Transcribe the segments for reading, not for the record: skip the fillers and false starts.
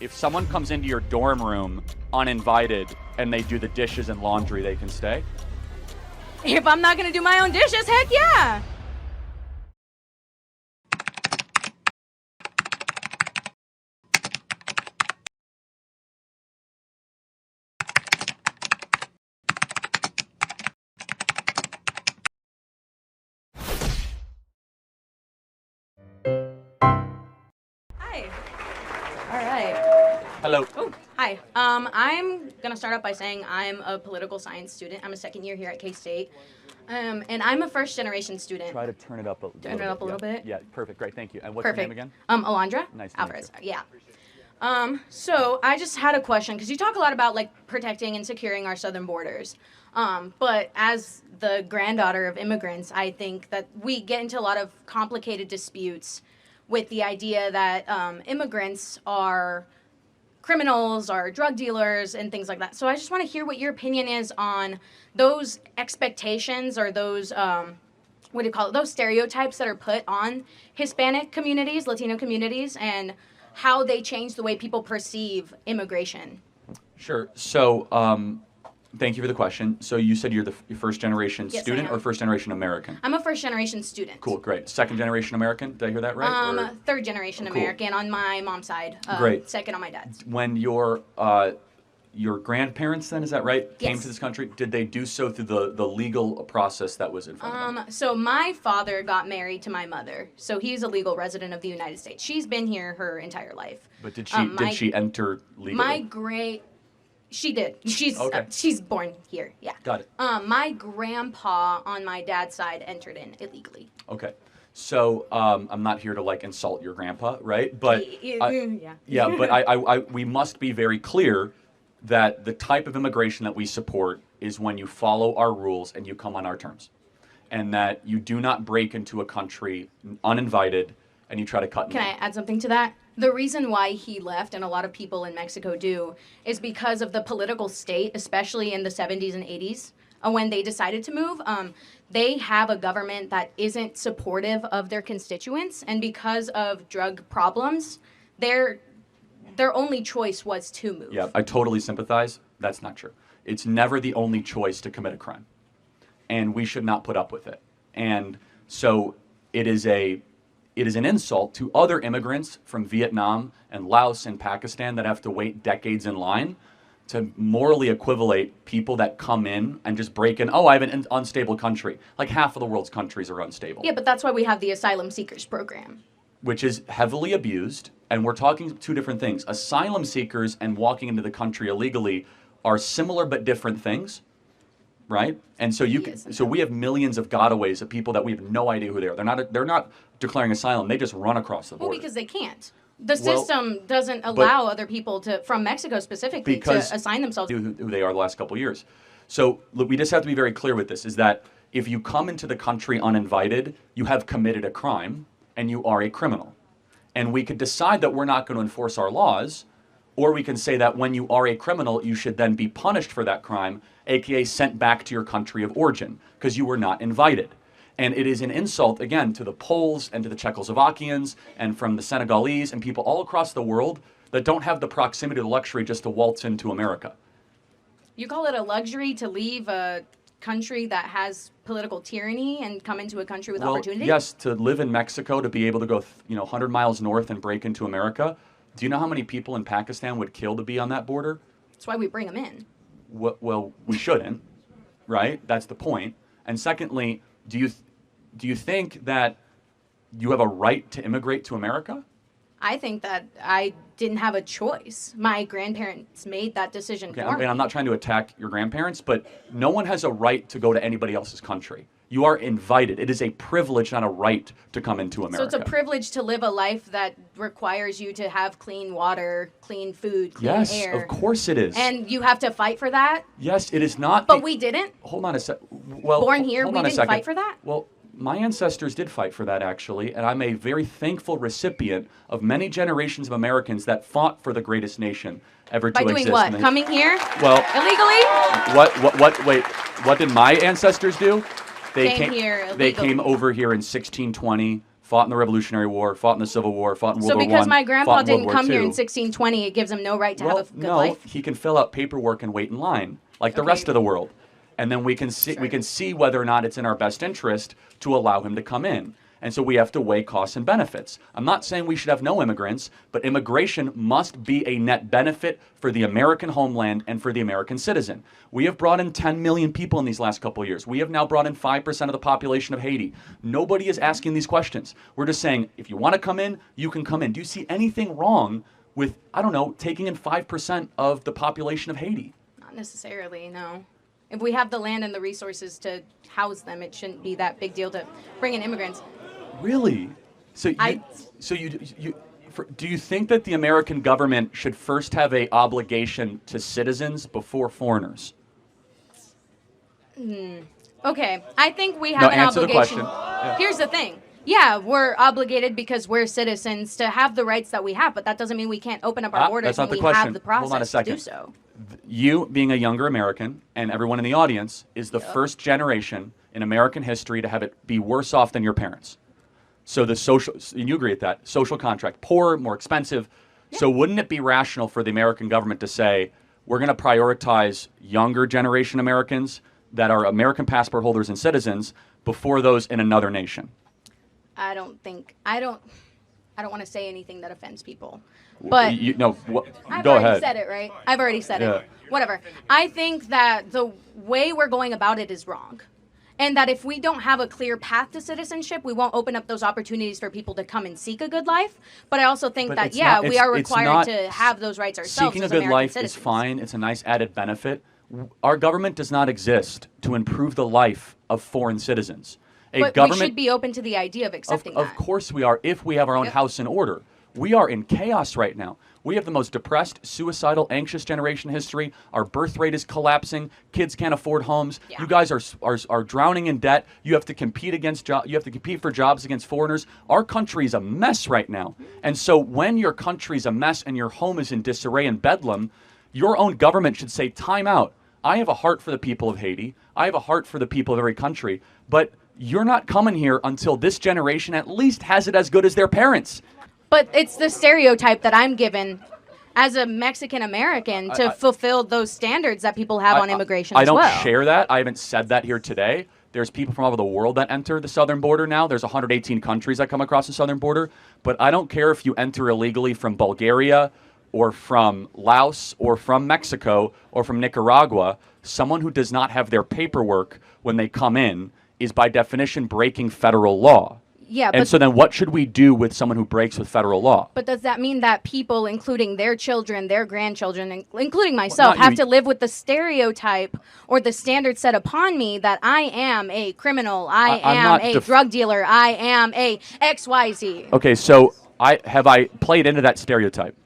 If someone comes into your dorm room uninvited and they do the dishes and laundry, they can stay? If I'm not gonna do my own dishes, heck yeah! Hi. All right. Hello. Oh, hi. I'm gonna start off by saying I'm a political science student. I'm a second year here at K-State. And I'm a first-generation student. Try to turn it up a little bit. Turn it up a little bit? Yeah, perfect. Great, thank you. And what's your name again? Alondra. Nice to meet Alvarez. Yeah. So I just had a question, because you talk a lot about, like, protecting and securing our southern borders. But as the granddaughter of immigrants, I think that we get into a lot of complicated disputes with the idea that immigrants are criminals or drug dealers and things like that. So I just want to hear what your opinion is on those expectations or those, those stereotypes that are put on Hispanic communities, Latino communities, and how they change the way people perceive immigration. Sure. So thank you for the question. So you said you're the first generation Yes, student I am. or first generation American? I'm a first generation student. Cool, great. Second generation American? Did I hear that right? Or- Third generation Cool. American on my mom's side. Great. Second on my dad's. When your grandparents then, is that right, came Yes. to this country, did they do so through the legal process that was in front of them? So my father got married to my mother, so he's a legal resident of the United States. She's been here her entire life. But did she enter legally? She did. She's Okay. she's born here. Yeah. Got it. My grandpa on my dad's side entered in illegally. Okay. So I'm not here to like insult your grandpa, right? But Yeah. yeah, but we must be very clear that the type of immigration that we support is when you follow our rules and you come on our terms, and that you do not break into a country uninvited and you try to cut. Can I add something to that? The reason why he left, and a lot of people in Mexico do, is because of the political state, especially in the 70s and 80s, when they decided to move. They have a government that isn't supportive of their constituents, and because of drug problems, their only choice was to move. Yeah, I totally sympathize. That's not true. It's never the only choice to commit a crime, and we should not put up with it. And so it is an insult to other immigrants from Vietnam and Laos and Pakistan that have to wait decades in line to morally equivalate people that come in and just break in. Oh, I have an unstable country. Like half of the world's countries are unstable. Yeah, but that's why we have the asylum seekers program. Which is heavily abused, and we're talking two different things. Asylum seekers and walking into the country illegally are similar but different things, right? And so so we have millions of gotaways of people that we have no idea who they are. They're not declaring asylum. They just run across the border. Well, because they can't. The system doesn't allow other people from Mexico specifically to assign themselves. Who they are the last couple of years. So look, we just have to be very clear with this, is that if you come into the country uninvited, you have committed a crime and you are a criminal. And we could decide that we're not going to enforce our laws, or we can say that when you are a criminal, you should then be punished for that crime, aka sent back to your country of origin, because you were not invited. And it is an insult, again, to the Poles and to the Czechoslovakians and from the Senegalese and people all across the world that don't have the proximity or the luxury just to waltz into America. You call it a luxury to leave a country that has political tyranny and come into a country with opportunity? Yes, to live in Mexico, to be able to go 100 miles north and break into America. Do you know how many people in Pakistan would kill to be on that border? That's why we bring them in. Well, we shouldn't, right? That's the point. And secondly, do you think that you have a right to immigrate to America? I think that I didn't have a choice. My grandparents made that decision for me. And I'm not trying to attack your grandparents, but no one has a right to go to anybody else's country. You are invited. It is a privilege, not a right, to come into America. So it's a privilege to live a life that requires you to have clean water, clean food, clean air. Yes, of course it is. And you have to fight for that? Yes, it is not. But we didn't? Hold on a sec. Well, born here, we didn't fight for that? Well, my ancestors did fight for that, actually, and I'm a very thankful recipient of many generations of Americans that fought for the greatest nation ever to exist. By doing what? Coming here? Well, illegally? Wait, what did my ancestors do? Came here They illegally. came over here in 1620, fought in the Revolutionary War, fought in the Civil War, fought in World War I. So because my grandpa fought in World didn't War come here in II. 1620, it gives him no right to have a good no, life? he can fill out paperwork and wait in line like the Okay. rest of the world. And then we can see whether or not it's in our best interest to allow him to come in. And so we have to weigh costs and benefits. I'm not saying we should have no immigrants, but immigration must be a net benefit for the American homeland and for the American citizen. We have brought in 10 million people in these last couple of years. We have now brought in 5% of the population of Haiti. Nobody is asking these questions. We're just saying, if you want to come in, you can come in. Do you see anything wrong with, I don't know, taking in 5% of the population of Haiti? Not necessarily, no. If we have the land and the resources to house them, it shouldn't be that big deal to bring in immigrants. Really? So do you think that the American government should first have a obligation to citizens before foreigners? Okay, I think we have No, an answer the obligation. question. Yeah. Here's the thing. Yeah, we're obligated because we're citizens to have the rights that we have, but that doesn't mean we can't open up our borders that's not when the we question. have the process Hold on a second. to do so. You, being a younger American, and everyone in the audience, is the first generation in American history to have it be worse off than your parents. So the social, and you agree with that, social contract, poorer, more expensive. Yeah. So wouldn't it be rational for the American government to say, we're going to prioritize younger generation Americans that are American passport holders and citizens before those in another nation? I don't want to say anything that offends people. But I've already ahead. said it, right? I've already said Yeah. it. Whatever. I think that the way we're going about it is wrong. And that if we don't have a clear path to citizenship, we won't open up those opportunities for people to come and seek a good life. But I also think that, we are required to have those rights ourselves. Seeking a as good American life citizens. is fine. It's a nice added benefit. Our government does not exist to improve the life of foreign citizens. But we should be open to the idea of accepting that. Of course we are, if we have our own house in order. We are in chaos right now. We have the most depressed, suicidal, anxious generation in history. Our birth rate is collapsing. Kids can't afford homes. Yeah. You guys are drowning in debt. You have to compete for jobs against foreigners. Our country is a mess right now. And so when your country's a mess and your home is in disarray and bedlam, your own government should say, time out. I have a heart for the people of Haiti. I have a heart for the people of every country. But you're not coming here until this generation at least has it as good as their parents. But it's the stereotype that I'm given as a Mexican American to fulfill those standards that people have on immigration as well. I don't share that. I haven't said that here today. There's people from all over the world that enter the southern border now. There's 118 countries that come across the southern border. But I don't care if you enter illegally from Bulgaria or from Laos or from Mexico or from Nicaragua. Someone who does not have their paperwork when they come in is by definition breaking federal law. Yeah, and so then what should we do with someone who breaks with federal law? But does that mean that people, including their children, their grandchildren, including myself, have to live with the stereotype or the standard set upon me that I am a criminal, I am a drug dealer, I am a XYZ? Okay, so have I played into that stereotype?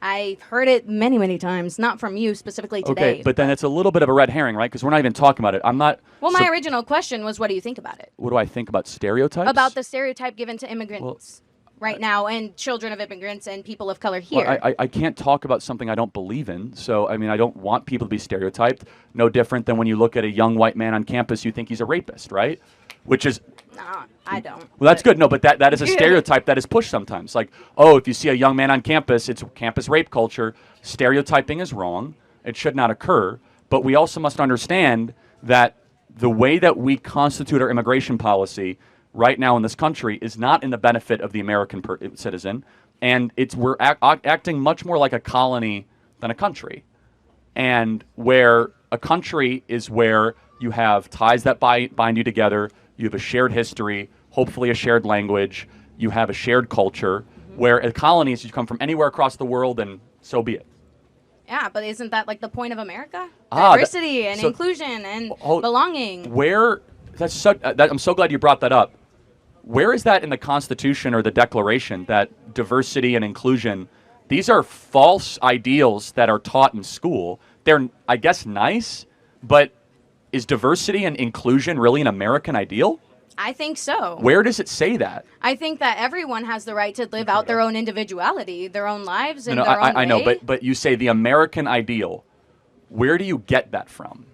I've heard it many, many times, not from you specifically today. Okay, but then it's a little bit of a red herring, right? Because we're not even talking about it. I'm not... Well, my original question was, what do you think about it? What do I think about stereotypes? About the stereotype given to immigrants right now and children of immigrants and people of color here. Well, I can't talk about something I don't believe in. So, I mean, I don't want people to be stereotyped. No different than when you look at a young white man on campus, you think he's a rapist, right? Which is... No, I don't. Well, that's good. No, but that is a stereotype that is pushed sometimes. Like, oh, if you see a young man on campus, it's campus rape culture. Stereotyping is wrong. It should not occur. But we also must understand that the way that we constitute our immigration policy right now in this country is not in the benefit of the American citizen. And we're acting much more like a colony than a country. And where a country is where you have ties that bind you together, you have a shared history, hopefully a shared language, you have a shared culture, where a colony is you come from anywhere across the world and so be it. Yeah, but isn't that like the point of America? Diversity and inclusion and belonging. I'm so glad you brought that up. Where is that in the Constitution or the Declaration that diversity and inclusion, these are false ideals that are taught in school. They're, I guess, nice, but is diversity and inclusion really an American ideal? I think so. Where does it say that? I think that everyone has the right to live out their own individuality, their own lives, and their own way. I know, but you say the American ideal. Where do you get that from?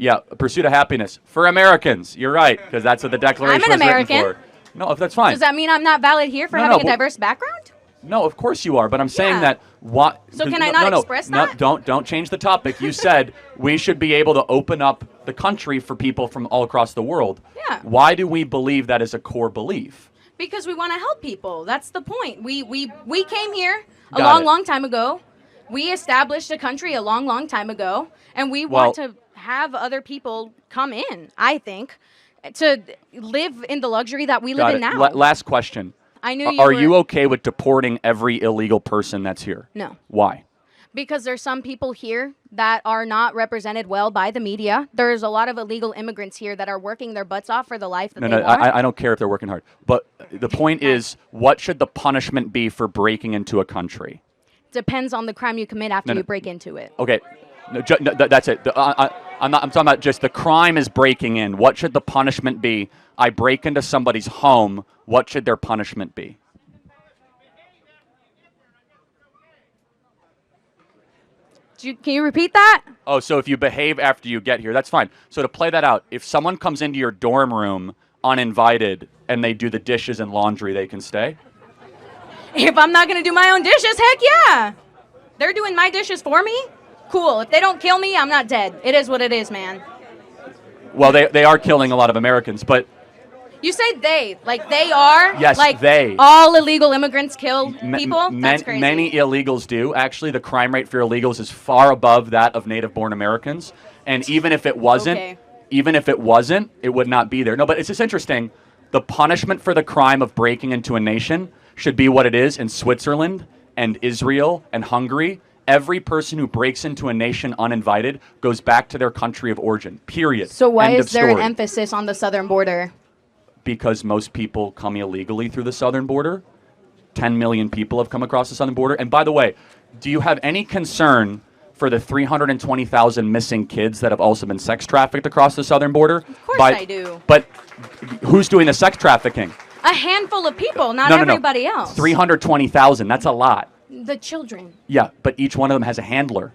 Yeah, pursuit of happiness for Americans. You're right, because that's what the Declaration I'm an was American. written for. No, that's fine. Does that mean I'm not valid here for having a diverse background? No, of course you are, but I'm saying Yeah. that what. So can I not express that? No, don't change the topic. You said we should be able to open up the country for people from all across the world. Yeah. Why do we believe that is a core belief? Because we want to help people. That's the point. We came here a Got it. long time ago. We established a country a long time ago, and we want to have other people come in, I think, to live in the luxury that we live in now. Last question. I knew you Are were... you okay with deporting every illegal person that's here? No. Why? Because there's some people here that are not represented well by the media. There's a lot of illegal immigrants here that are working their butts off for the life that they want. I don't care if they're working hard. But the point is, what should the punishment be for breaking into a country? Depends on the crime you commit after you break into it. Okay, that's it. I'm talking about just the crime is breaking in. What should the punishment be? I break into somebody's home. What should their punishment be? Can you repeat that? Oh, so if you behave after you get here, that's fine. So to play that out, if someone comes into your dorm room uninvited and they do the dishes and laundry, they can stay? If I'm not going to do my own dishes, heck yeah. They're doing my dishes for me? Cool. If they don't kill me, I'm not dead. It is what it is, man. Well, they are killing a lot of Americans, but... You say they. Like, they are? Yes, like, they. All illegal immigrants kill people? That's crazy. Many illegals do. Actually, the crime rate for illegals is far above that of native-born Americans. And even if it wasn't, it would not be there. No, but it's just interesting. The punishment for the crime of breaking into a nation should be what it is in Switzerland and Israel and Hungary. Every person who breaks into a nation uninvited goes back to their country of origin, period. So why End is of there an story. emphasis on the southern border? Because most people come illegally through the southern border. 10 million people have come across the southern border. And by the way, do you have any concern for the 320,000 missing kids that have also been sex trafficked across the southern border? Of course I do. But who's doing the sex trafficking? A handful of people, not No. everybody else. 320,000, that's a lot. The children. Yeah, but each one of them has a handler.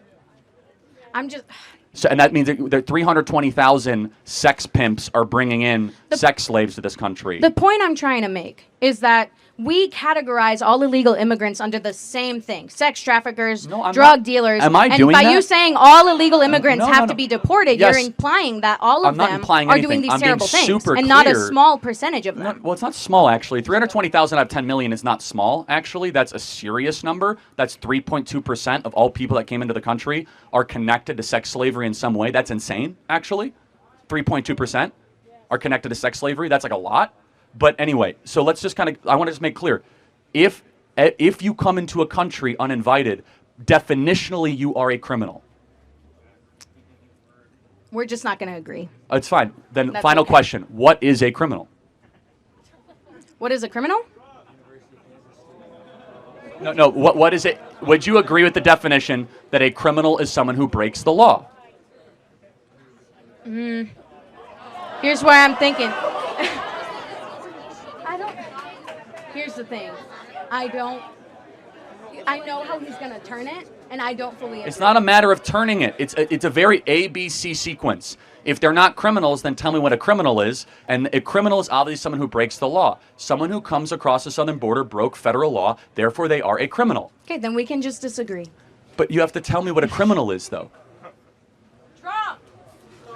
I'm just... So, and that means that 320,000 sex pimps are bringing in sex slaves to this country. The point I'm trying to make is that we categorize all illegal immigrants under the same thing. Sex traffickers, drug dealers. Am I doing that? And by you saying all illegal immigrants have to be deported, you're implying that all of them are doing these terrible things. And not a small percentage of them. Well, it's not small, actually. 320,000 out of 10 million is not small, actually. That's a serious number. That's 3.2% of all people that came into the country are connected to sex slavery in some way. That's insane, actually. 3.2% are connected to sex slavery. That's like a lot. But anyway, so let's just I want to just make clear. If you come into a country uninvited, definitionally you are a criminal. We're just not going to agree. It's fine. Then final question. What is a criminal? What is a criminal? No, what is it? Would you agree with the definition that a criminal is someone who breaks the law? Here's where I'm thinking. Here's the thing. I know how he's going to turn it, and I don't fully agree. It's not a matter of turning it. It's a very ABC sequence. If they're not criminals, then tell me what a criminal is. And a criminal is obviously someone who breaks the law. Someone who comes across the southern border broke federal law, therefore they are a criminal. Okay, then we can just disagree. But you have to tell me what a criminal is, though. Trump!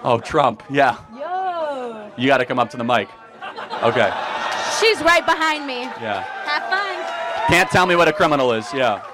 Oh, Trump, yeah. Yo! You got to come up to the mic. Okay. She's right behind me. Yeah. Have fun. Can't tell me what a criminal is, yeah.